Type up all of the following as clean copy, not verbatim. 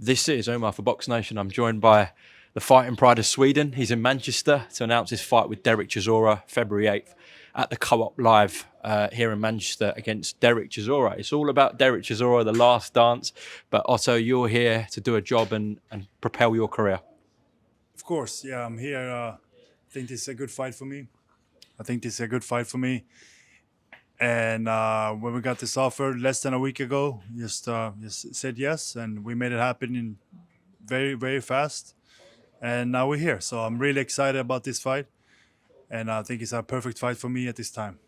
This is Umar for BoxNation. I'm joined by the fighting pride of Sweden. He's in Manchester to announce his fight with Derek Chisora February 8th at the Co-op Live here in Manchester against Derek Chisora. It's all about Derek Chisora, the last dance. But Otto, you're here to do a job and propel your career. Of course, yeah, I'm here. I think this is a good fight for me. I think this is a good fight for me. And when we got this offer less than a week ago, just said yes, and we made it happen in very, very fast. And now we're here. So I'm really excited about this fight, and I think it's a perfect fight for me at this time.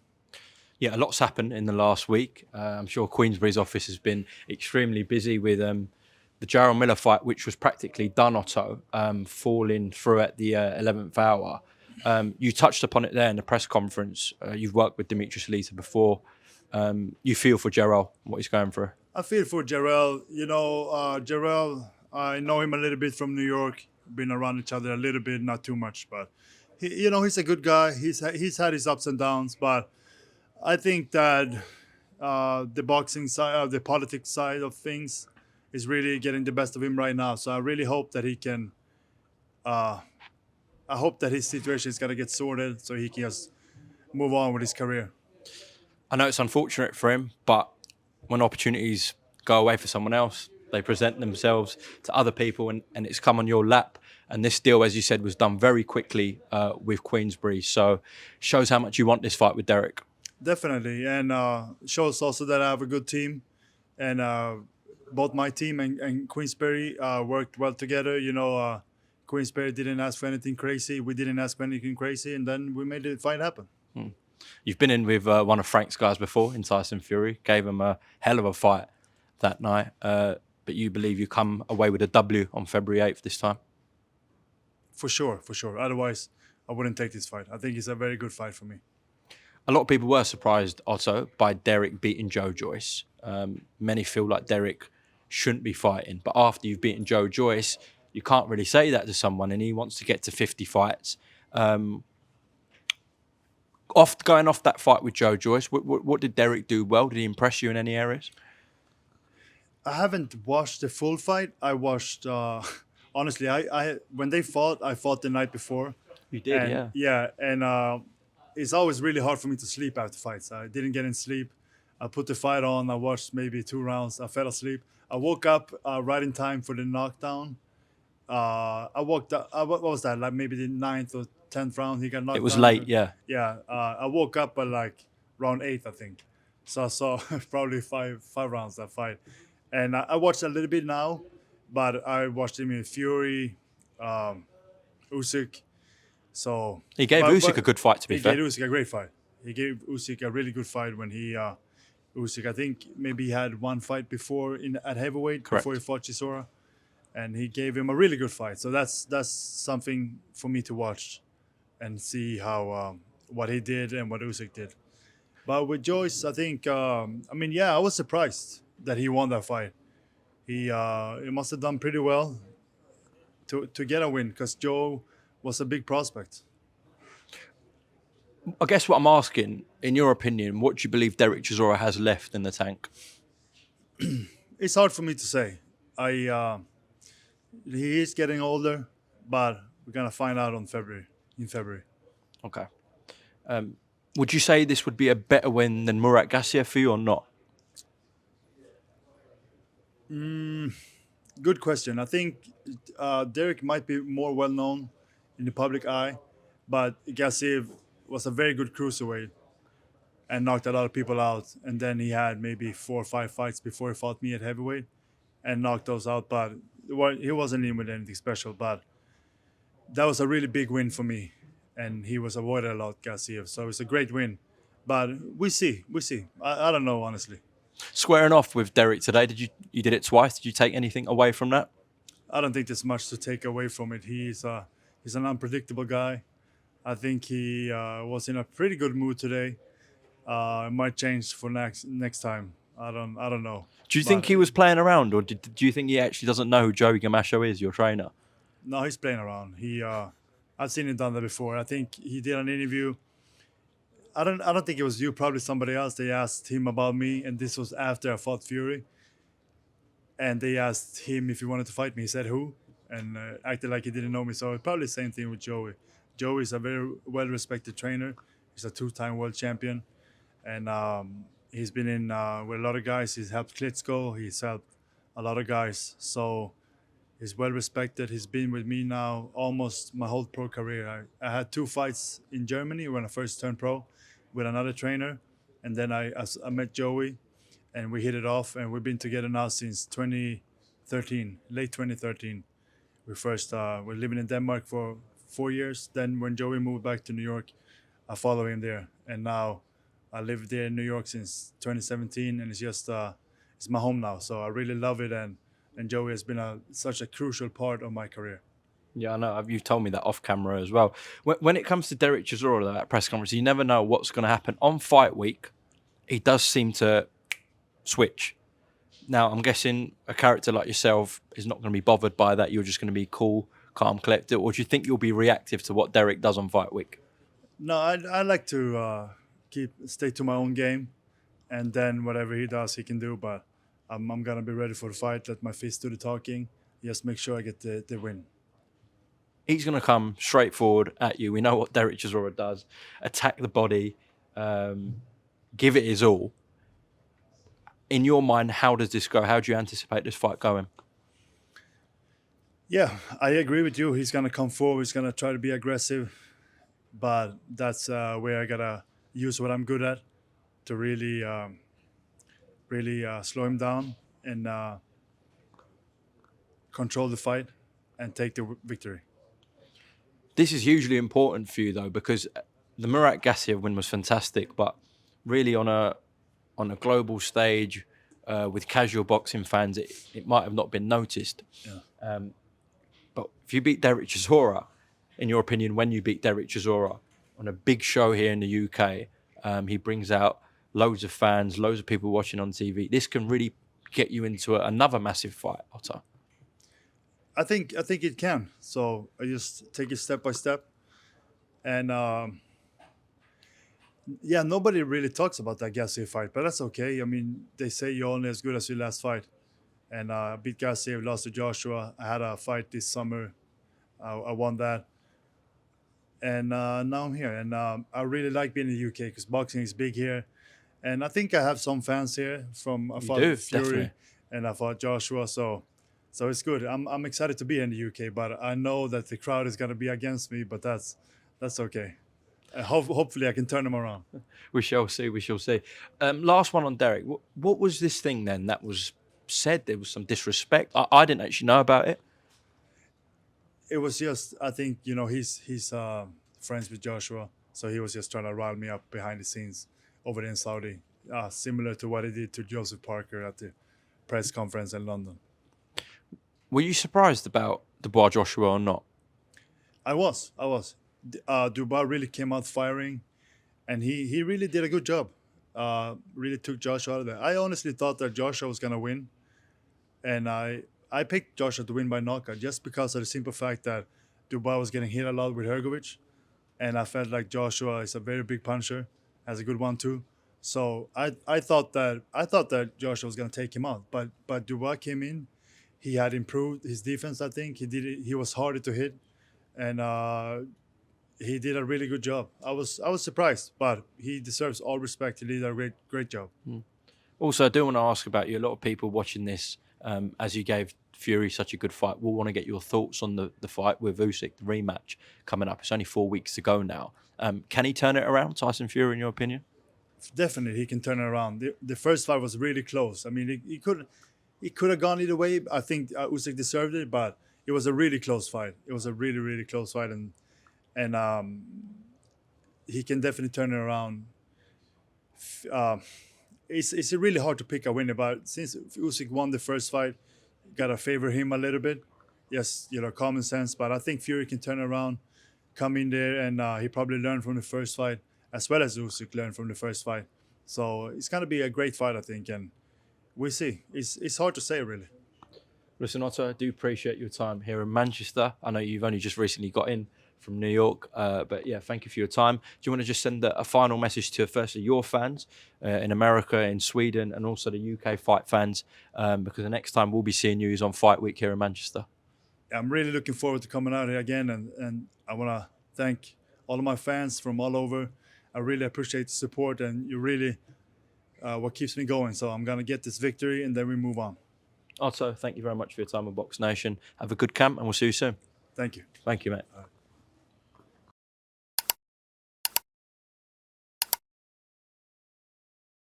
Yeah, a lot's happened in the last week. I'm sure Queensberry's office has been extremely busy with the Jarrell Miller fight, which was practically done, Otto, falling through at the 11th hour. You touched upon it there in the press conference. You've worked with Demetrius Lita before. You feel for Jarrell, what he's going through. I feel for Jarrell. Jarrell, I know him a little bit from New York. Been around each other a little bit, not too much, but he's a good guy. He's had his ups and downs, but I think that the boxing side, the politics side of things, is really getting the best of him right now. So I really hope that he can. Uh, I hope that his situation is gonna get sorted so he can just move on with his career. I know it's unfortunate for him, but when opportunities go away for someone else, they present themselves to other people, and it's come on your lap. And this deal, as you said, was done very quickly with Queensberry. So shows how much you want this fight with Derek. Definitely, and shows also that I have a good team, and both my team and Queensberry worked well together. Queensberry didn't ask for anything crazy. We didn't ask for anything crazy, and then we made the fight happen. You've been in with one of Frank's guys before in Tyson Fury, gave him a hell of a fight that night. But you believe you come away with a W on February 8th this time? For sure, for sure. Otherwise, I wouldn't take this fight. I think it's a very good fight for me. A lot of people were surprised also by Derek beating Joe Joyce. Many feel like Derek shouldn't be fighting, but after you've beaten Joe Joyce, you can't really say that to someone, and he wants to get to 50 fights. Going off that fight with Joe Joyce, what did Derek do well? Did he impress you in any areas? I haven't watched the full fight. I watched. Honestly, I when they fought, I fought the night before, You did, and yeah. yeah, and it's always really hard for me to sleep after fights. I didn't get in sleep. I put the fight on. I watched maybe 2 rounds. I fell asleep. I woke up right in time for the knockdown. I woke up. What was that? Like maybe the ninth or 10th round. He got It knocked was down. late, yeah. Yeah. I woke up at like round 8, I think. So I saw probably five rounds that fight, and I watched a little bit now, but I watched him in Fury, Usyk. So He gave Usyk a good fight, to be he gave fair. Usyk a great fight. He gave Usyk a really good fight when he Usyk. I think maybe he had one fight before in at heavyweight Correct. before he fought Chisora, and he gave him a really good fight. So that's something for me to watch and see how what he did and what Usyk did. But with Joyce, I think I mean, yeah, I was surprised that he won that fight. He must have done pretty well to get a win because Joe was a big prospect. I guess what I'm asking, in your opinion, what do you believe Derek Chisora has left in the tank? It's hard for me to say. He is getting older, but we're gonna find out in February. Okay. Would you say this would be a better win than Murat Gassiev for you or not? Good question. I think Derek might be more well known in the public eye, but Gassiev was a very good cruiserweight and knocked a lot of people out. And then he had maybe 4 or 5 fights before he fought me at heavyweight and knocked those out. But he wasn't in with anything special. But that was a really big win for me, and he was avoided a lot, Gassiev. So it's a great win. But we see. I don't know, honestly. Squaring off with Derek today, you did it twice? Did you take anything away from that? I don't think there's much to take away from it. He's an unpredictable guy. I think he was in a pretty good mood today. It might change for next time. I don't know. Do you think But he was playing around, or do you think he actually doesn't know who Joey Gamasho is, your trainer? no, he's playing around. I've seen him done that before. I think he did an interview. I don't think it was you. Probably somebody else. They asked him about me, and this was after I fought Fury. and they asked him if he wanted to fight me. He said who, and acted like he didn't know me. So probably the same thing with Joey. Joey is a very well-respected trainer. He's a two-time world champion, and he's been in with a lot of guys. He's helped Klitschko. He's helped a lot of guys. So he's well-respected. He's been with me now almost my whole pro career. I had two fights in Germany when I first turned pro with another trainer, and then I met Joey, and we hit it off, and we've been together now since 2013, late 2013. We first were living in Denmark for 4 years. Then when Joey moved back to New York, I followed him there, and now I live there in New York since 2017, and it's just it's my home now. So I really love it, and Joey has been such a crucial part of my career. Yeah, I know. You've told me that off camera as well. When it comes to Derek Chisora, that press conference, you never know what's going to happen. On fight week, he does seem to switch. Now, I'm guessing a character like yourself is not going to be bothered by that. You're just going to be cool, calm, collected. Or do you think you'll be reactive to what Derek does on fight week? No, I like to stay to my own game, and then whatever he does, he can do. But I'm gonna be ready for the fight. Let my fist do the talking. Just make sure I get the win. He's going to come straight forward at you. We know what Derek Chisora does. Attack the body, give it his all. In your mind, how does this go? How do you anticipate this fight going? Yeah, I agree with you. He's gonna come forward. He's gonna try to be aggressive, but that's where I gotta use what I'm good at to really slow him down and control the fight and take the victory. This is hugely important for you, though, because the Murat Gassiev win was fantastic, but really on a global stage with casual boxing fans, it might have not been noticed. Yeah. But if you beat Derek Chisora, in your opinion, when you beat Derek Chisora on a big show here in the UK, he brings out loads of fans, loads of people watching on TV. This can really get you into another massive fight, Otto. I think it can. So I just take it step by step, and yeah, nobody really talks about that Gassiev fight, but that's okay. I mean, they say you're only as good as your last fight, and I beat Gassiev, lost to Joshua. I had a fight this summer. I won that, and now I'm here, and I really like being in the UK because boxing is big here, and I think I have some fans here from I You fought do, Fury, definitely. and I fought Joshua, so it's good. I'm excited to be in the UK, but I know that the crowd is gonna be against me, but that's okay. Hopefully, I can turn them around. We shall see. We shall see. Last one on Derek. What was this thing then that was said? There was some disrespect. I didn't actually know about it. It was just, I think, he's friends with Joshua, so he was just trying to rile me up behind the scenes over there in Saudi, similar to what he did to Joseph Parker at the press conference in London. Were you surprised about Dubois Joshua or not? I was. Dubois really came out firing, and he really did a good job. Really took Joshua out of there. I honestly thought that Joshua was gonna win, and I picked Joshua to win by knockout just because of the simple fact that Dubois was getting hit a lot with Hergovich, and I felt like Joshua is a very big puncher, has a good one too. So I thought that Joshua was gonna take him out, but Dubois came in. He had improved his defense. I think he was harder to hit, and he did a really good job. I was surprised, but he deserves all respect. He did a great job. Also, I do want to ask about you. A lot of people watching this, as you gave Fury such a good fight, will want to get your thoughts on the fight with Usyk, the rematch coming up. It's only 4 weeks to go now. Can he turn it around, Tyson Fury, in your opinion? Definitely, he can turn it around. The first fight was really close. I mean, he could have gone either way. I think Usyk deserved it, but it was a really close fight. It was a really, really close fight, and he can definitely turn it around. It's really hard to pick a winner, but since Usyk won the first fight, gotta favor him a little bit. Yes, common sense, but I think Fury can turn around, come in there, and he probably learned from the first fight as well as Usyk learned from the first fight. So it's gonna be a great fight, I think, and we'll see. It's hard to say, really. Listen, Otto, I do appreciate your time here in Manchester. I know you've only just recently got in from New York. But yeah, thank you for your time. Do you want to just send a final message to firstly your fans in America, in Sweden, and also the UK fight fans? Because the next time we'll be seeing you is on Fight Week here in Manchester. I'm really looking forward to coming out here again, and I want to thank all of my fans from all over. I really appreciate the support, and you really what keeps me going. So I'm gonna get this victory, and then we move on. Otto, thank you very much for your time on Box Nation. Have a good camp, and we'll see you soon. Thank you. Thank you, mate.